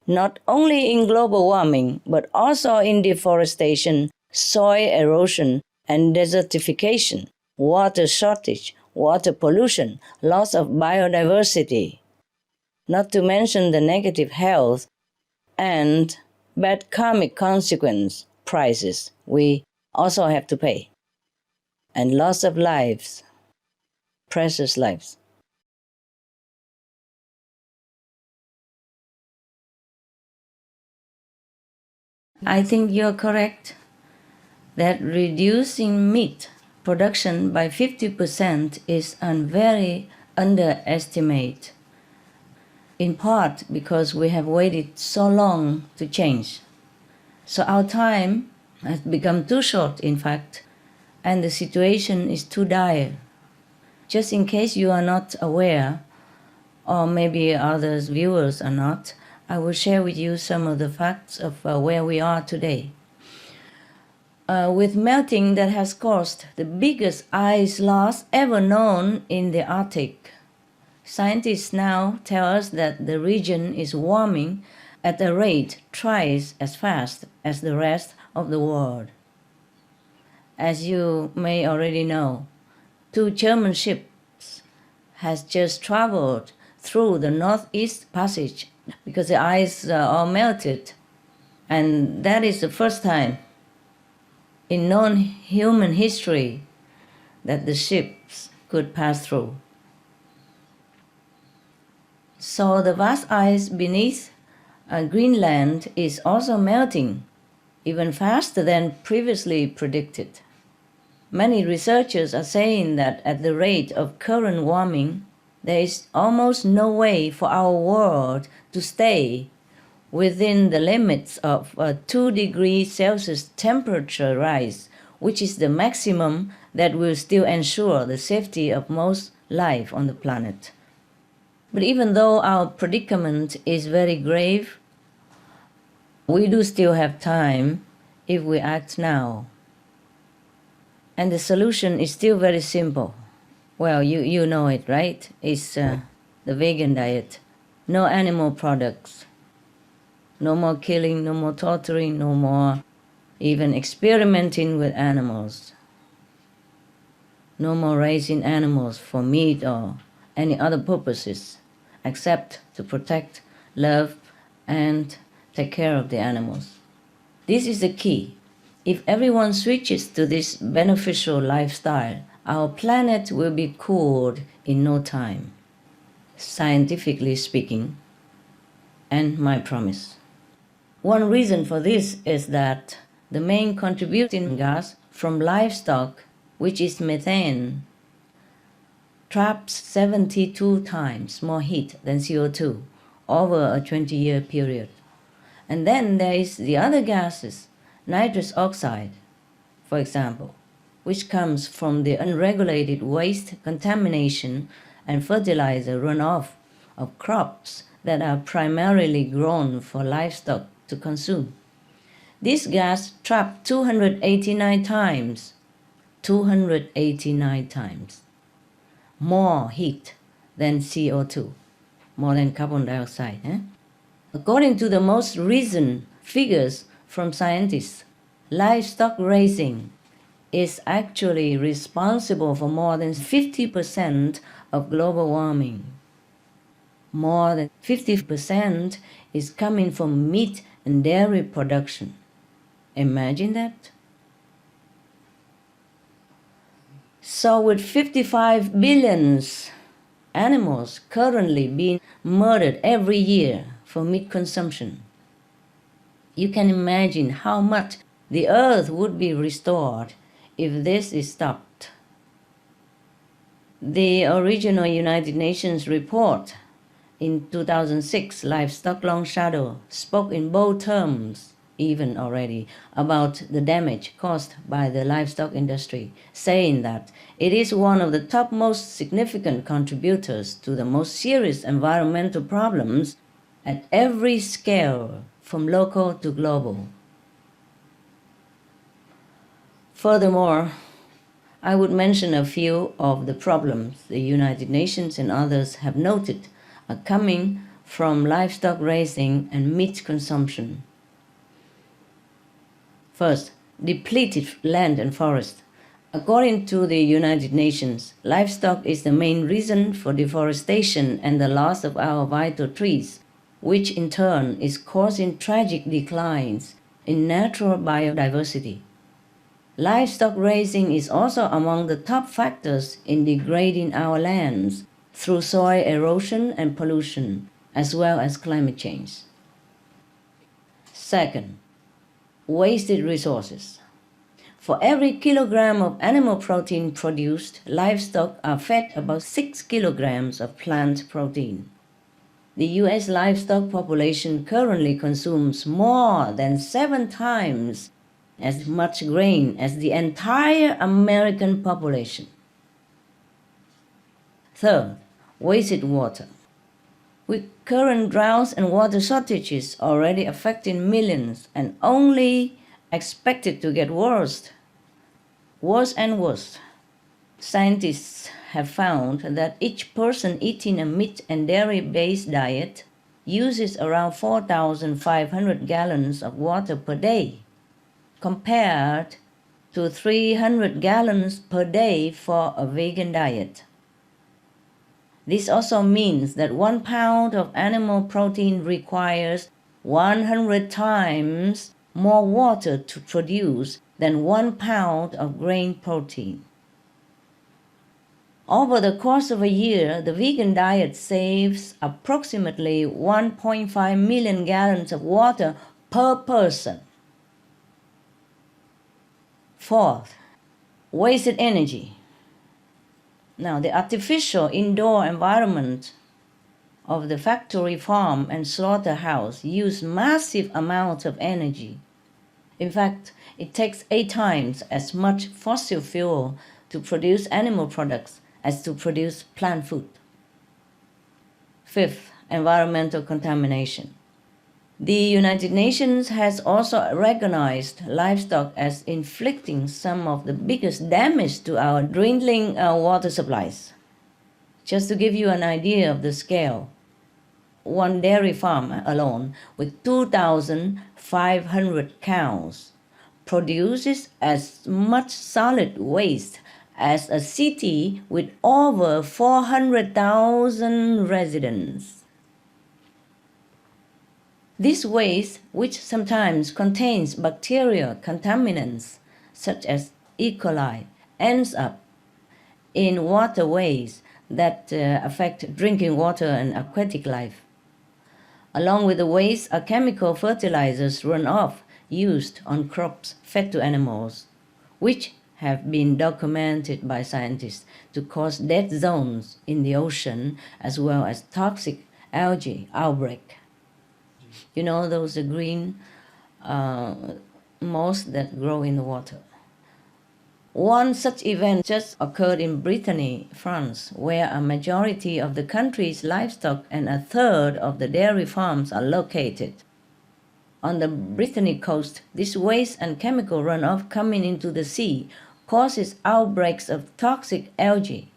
S1: not only in global warming, but also in deforestation, soil erosion, and desertification, water shortage, water pollution, loss of biodiversity, not to mention the negative health and bad karmic consequence prices we also have to pay, and loss of lives, precious lives. I think you're correct that reducing meat production by 50% is very underestimated, in part because we have waited so long to change. So our time has become too short, in fact, and the situation is too dire. Just in case you are not aware, or maybe others viewers are not, I will share with you some of the facts of where we are today. With melting that has caused the biggest ice loss ever known in the Arctic, scientists now tell us that the region is warming at a rate twice as fast as the rest of the world. As you may already know, 2 German ships has just traveled through the Northeast Passage because the ice all melted, and that is the first time in known human history that the ships could pass through. So the vast ice beneath Greenland is also melting, even faster than previously predicted. Many researchers are saying that at the rate of current warming, there is almost no way for our world to stay within the limits of a 2 degrees Celsius temperature rise, which is the maximum that will still ensure the safety of most life on the planet. But even though our predicament is very grave, we do still have time if we act now. And the solution is still very simple. Well, you know it, right? It's the vegan diet. No animal products. No more killing, no more torturing, no more even experimenting with animals. No more raising animals for meat or any other purposes, except to protect, love, and take care of the animals. This is the key. If everyone switches to this beneficial lifestyle, our planet will be cooled in no time, scientifically speaking, and my promise. One reason for this is that the main contributing gas from livestock, which is methane, traps 72 times more heat than CO2 over a 20-year period. And then there is the other gases, nitrous oxide, for example, which comes from the unregulated waste contamination and fertilizer runoff of crops that are primarily grown for livestock to consume. This gas trapped 289 times more heat than CO2, more than carbon dioxide. According to the most recent figures from scientists, livestock raising is actually responsible for more than 50% of global warming. More than 50% is coming from meat and dairy production. Imagine that. So with 55 billion animals currently being murdered every year for meat consumption, you can imagine how much the earth would be restored if this is stopped. The original United Nations report in 2006, Livestock Long Shadow, spoke in bold terms even already about the damage caused by the livestock industry, saying that it is one of the top most significant contributors to the most serious environmental problems at every scale, from local to global. Furthermore, I would mention a few of the problems the United Nations and others have noted are coming from livestock raising and meat consumption. First, depleted land and forest. According to the United Nations, livestock is the main reason for deforestation and the loss of our vital trees, which in turn is causing tragic declines in natural biodiversity. Livestock raising is also among the top factors in degrading our lands through soil erosion and pollution, as well as climate change. Second, wasted resources. For every kilogram of animal protein produced, livestock are fed about 6 kilograms of plant protein. The U.S. livestock population currently consumes more than 7 times as much grain as the entire American population. Third, wasted water. With current droughts and water shortages already affecting millions and only expected to get worse and worse, scientists have found that each person eating a meat and dairy-based diet uses around 4,500 gallons of water per day, compared to 300 gallons per day for a vegan diet. This also means that 1 pound of animal protein requires 100 times more water to produce than 1 pound of grain protein. Over the course of a year, the vegan diet saves approximately 1.5 million gallons of water per person. Fourth, wasted energy. Now, the artificial indoor environment of the factory, farm, and slaughterhouse use massive amounts of energy. In fact, it takes 8 times as much fossil fuel to produce animal products as to produce plant food. Fifth, environmental contamination. The United Nations has also recognized livestock as inflicting some of the biggest damage to our dwindling water supplies. Just to give you an idea of the scale, one dairy farm alone with 2,500 cows produces as much solid waste as a city with over 400,000 residents. This waste, which sometimes contains bacterial contaminants such as E. coli, ends up in waterways that affect drinking water and aquatic life. Along with the waste are chemical fertilizers runoff used on crops fed to animals, which have been documented by scientists to cause dead zones in the ocean as well as toxic algae outbreak. You know those green moss that grow in the water. One such event just occurred in Brittany, France, where a majority of the country's livestock and a third of the dairy farms are located. On the Brittany coast, this waste and chemical runoff coming into the sea causes outbreaks of toxic algae,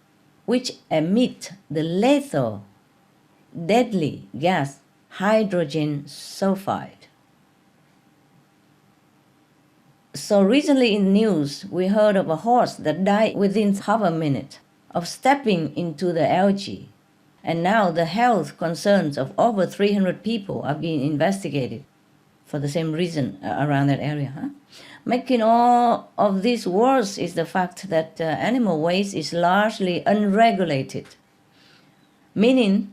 S1: which emit the lethal, deadly gas hydrogen sulfide. So recently in the news, we heard of a horse that died within half a minute of stepping into the algae. And now the health concerns of over 300 people are being investigated for the same reason around that area. Making all of this worse is the fact that animal waste is largely unregulated, meaning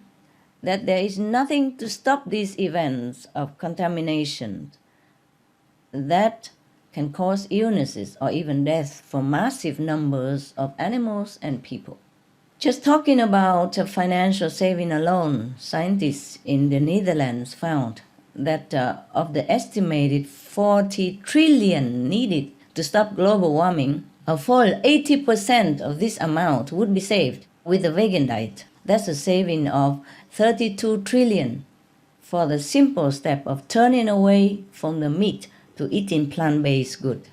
S1: that there is nothing to stop these events of contamination that can cause illnesses or even death for massive numbers of animals and people. Just talking about financial saving alone, scientists in the Netherlands found that of the estimated 40 trillion needed to stop global warming, a full 80% of this amount would be saved with a vegan diet. That's a saving of 32 trillion for the simple step of turning away from the meat to eating plant-based goods.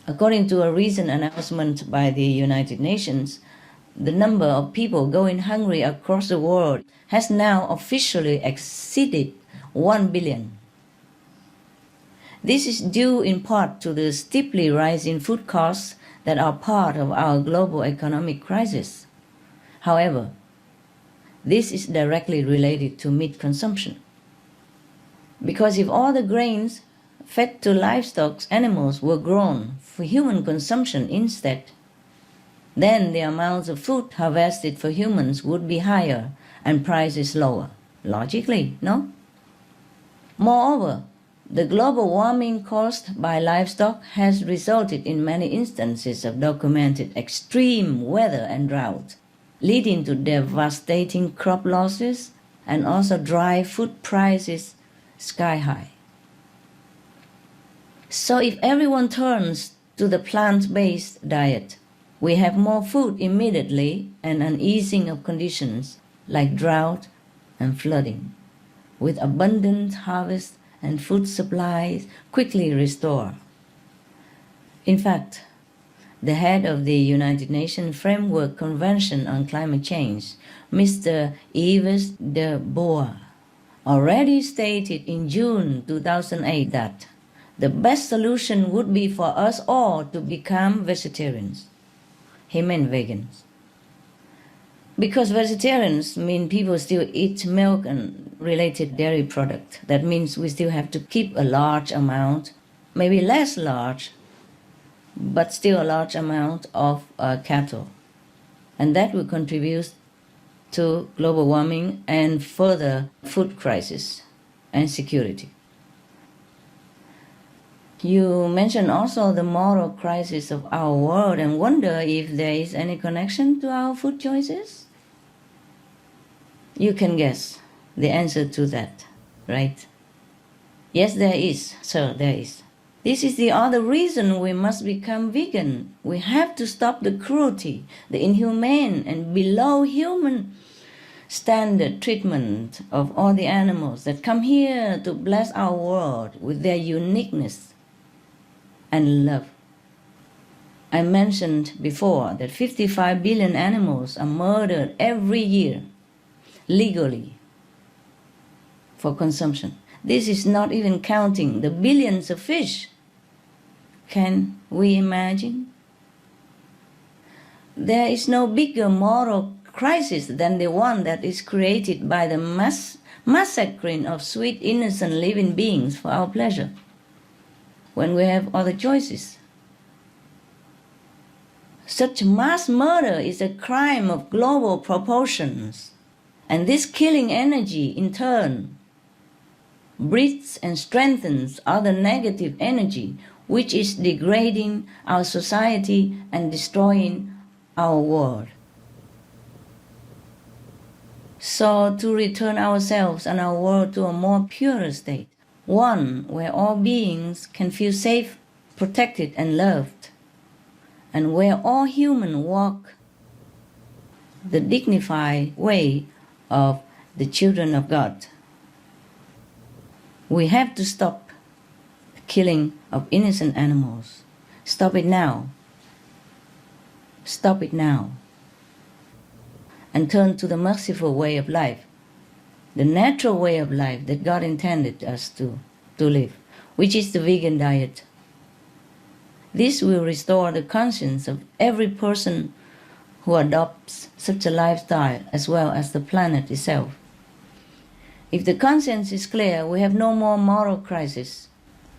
S1: According to a recent announcement by the United Nations, the number of people going hungry across the world has now officially exceeded 1 billion. This is due in part to the steeply rising food costs that are part of our global economic crisis. However, this is directly related to meat consumption. Because if all the grains fed to livestock animals were grown for human consumption instead, then the amounts of food harvested for humans would be higher and prices lower. Logically, no? Moreover, the global warming caused by livestock has resulted in many instances of documented extreme weather and drought, leading to devastating crop losses and also drive food prices sky high. So if everyone turns to the plant-based diet, we have more food immediately and an easing of conditions like drought and flooding, with abundant harvest and food supplies quickly restored. In fact, the head of the United Nations Framework Convention on Climate Change, Mr. Yves de Boer, already stated in June 2008 that the best solution would be for us all to become vegetarians. He meant vegans. Because vegetarians mean people still eat milk and related dairy products. That means we still have to keep a large amount, maybe less large, but still a large amount of cattle and that will contribute to global warming and further food crisis and security. You mentioned also the moral crisis of our world and wonder if there is any connection to our food choices. You can guess the answer to that, right? Yes, there is, sir, there is. This is the other reason we must become vegan. We have to stop the cruelty, the inhumane and below human standard treatment of all the animals that come here to bless our world with their uniqueness and love. I mentioned before that 55 billion animals are murdered every year, legally, for consumption. This is not even counting the billions of fish. Can we imagine? There is no bigger moral crisis than the one that is created by the massacring of sweet, innocent living beings for our pleasure, when we have other choices. Such mass murder is a crime of global proportions, and this killing energy, in turn, breeds and strengthens other negative energy, which is degrading our society and destroying our world. So to return ourselves and our world to a more pure state, one where all beings can feel safe, protected, and loved, and where all humans walk the dignified way of the children of God. We have to stop the killing of innocent animals. Stop it now. Stop it now. And turn to the merciful way of life, the natural way of life that God intended us to live, which is the vegan diet. This will restore the conscience of every person who adopts such a lifestyle, as well as the planet itself. If the conscience is clear, we have no more moral crisis.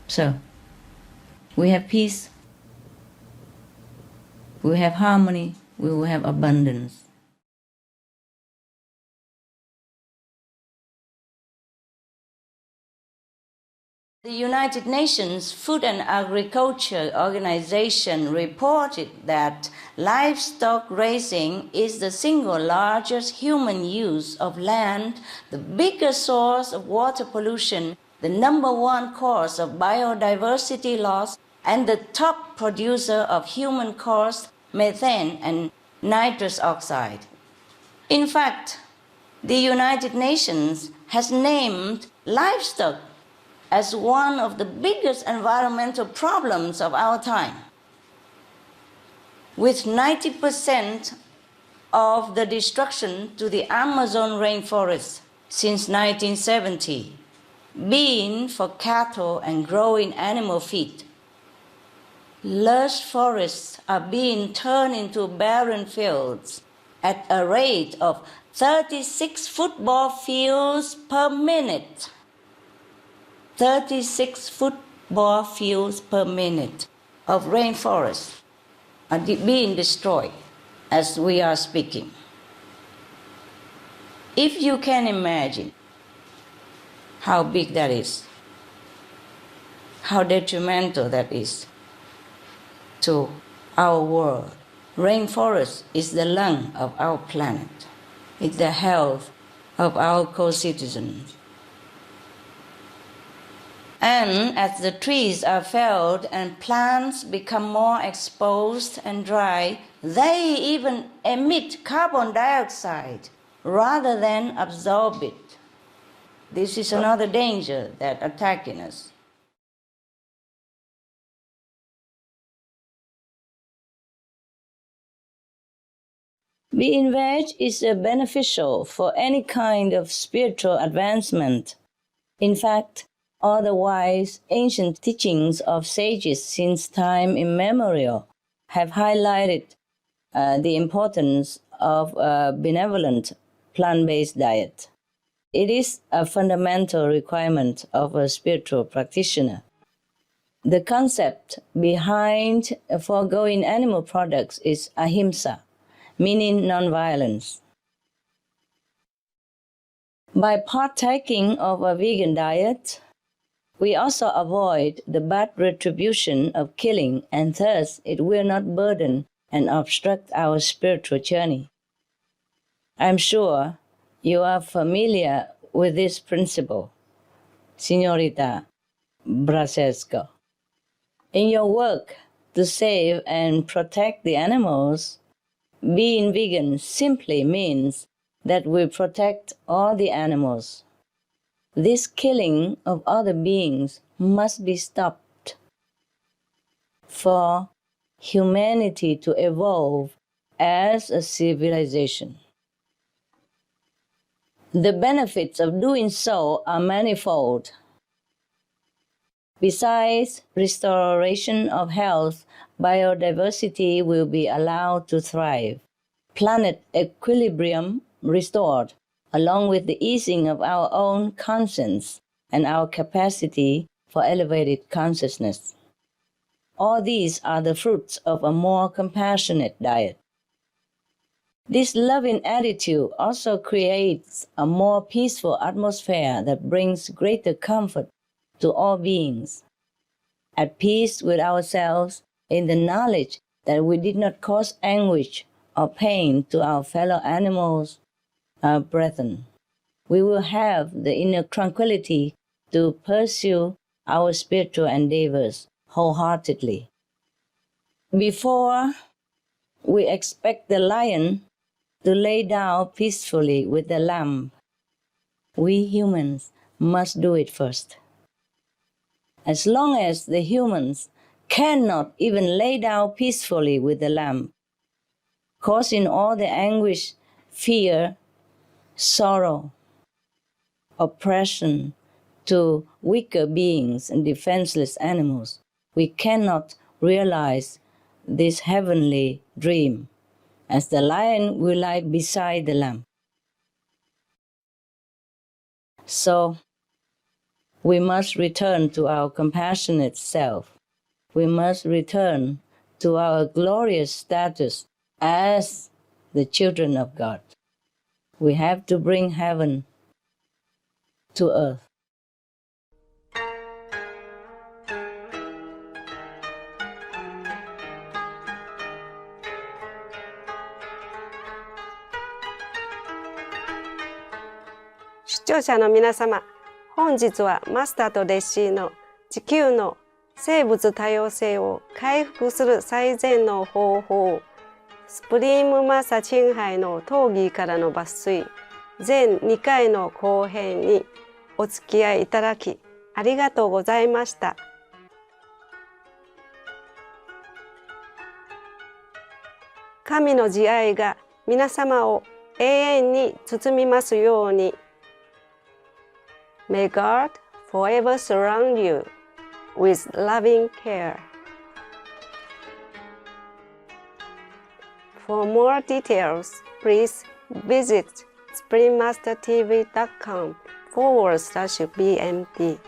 S1: So, we have peace, we have harmony, we will have abundance. The United Nations Food and Agriculture Organization reported that livestock raising is the single largest human use of land, the biggest source of water pollution, the number one cause of biodiversity loss, and the top producer of human-caused methane and nitrous oxide. In fact, the United Nations has named livestock as one of the biggest environmental problems of our time. With 90% of the destruction to the Amazon rainforest since 1970 being for cattle and growing animal feed, lush forests are being turned into barren fields at a rate of 36 football fields per minute. 36 football fields per minute of rainforests are being destroyed as we are speaking. If you can imagine how big that is, how detrimental that is to our world. Rainforest is the lung of our planet. It's the health of our co-citizens. And as the trees are felled and plants become more exposed and dry, they even emit carbon dioxide rather than absorb it. This is another danger that's attacking us. Being veg is beneficial for any kind of spiritual advancement. In fact, otherwise, ancient teachings of sages since time immemorial have highlighted the importance of a benevolent plant-based diet. It is a fundamental requirement of a spiritual practitioner. The concept behind foregoing animal products is ahimsa, meaning nonviolence. By partaking of a vegan diet, we also avoid the bad retribution of killing, and thus it will not burden and obstruct our spiritual journey. I'm sure you are familiar with this principle, Señorita Brasesco. In your work to save and protect the animals, being vegan simply means that we protect all the animals. This killing of other beings must be stopped for humanity to evolve as a civilization. The benefits of doing so are manifold. Besides restoration of health, biodiversity will be allowed to thrive, planet equilibrium restored, along with the easing of our own conscience and our capacity for elevated consciousness. All these are the fruits of a more compassionate diet. This loving attitude also creates a more peaceful atmosphere that brings greater comfort to all beings. At peace with ourselves in the knowledge that we did not cause anguish or pain to our fellow animals, our brethren, we will have the inner tranquility to pursue our spiritual endeavors wholeheartedly. Before we expect the lion to lay down peacefully with the lamb, we humans must do it first. As long as the humans cannot even lay down peacefully with the lamb, causing all the anguish, fear, sorrow, oppression to weaker beings and defenseless animals, we cannot realize this heavenly dream, as the lion will lie beside the lamb. So, we must return to our compassionate self. We must return to our glorious status as the children of God. We have to bring heaven to earth.
S4: 「視聴者の皆様、本日はマスターと弟子の地球の生物多様性を回復する最善の方法、スプリームマサチンハイの討議からの抜粋、全2回の後編にお付き合いいただきありがとうございました。神の慈愛が皆様を永遠に包みますように。May God forever surround you with loving care. For more details, please visit springmastertv.com/BMT.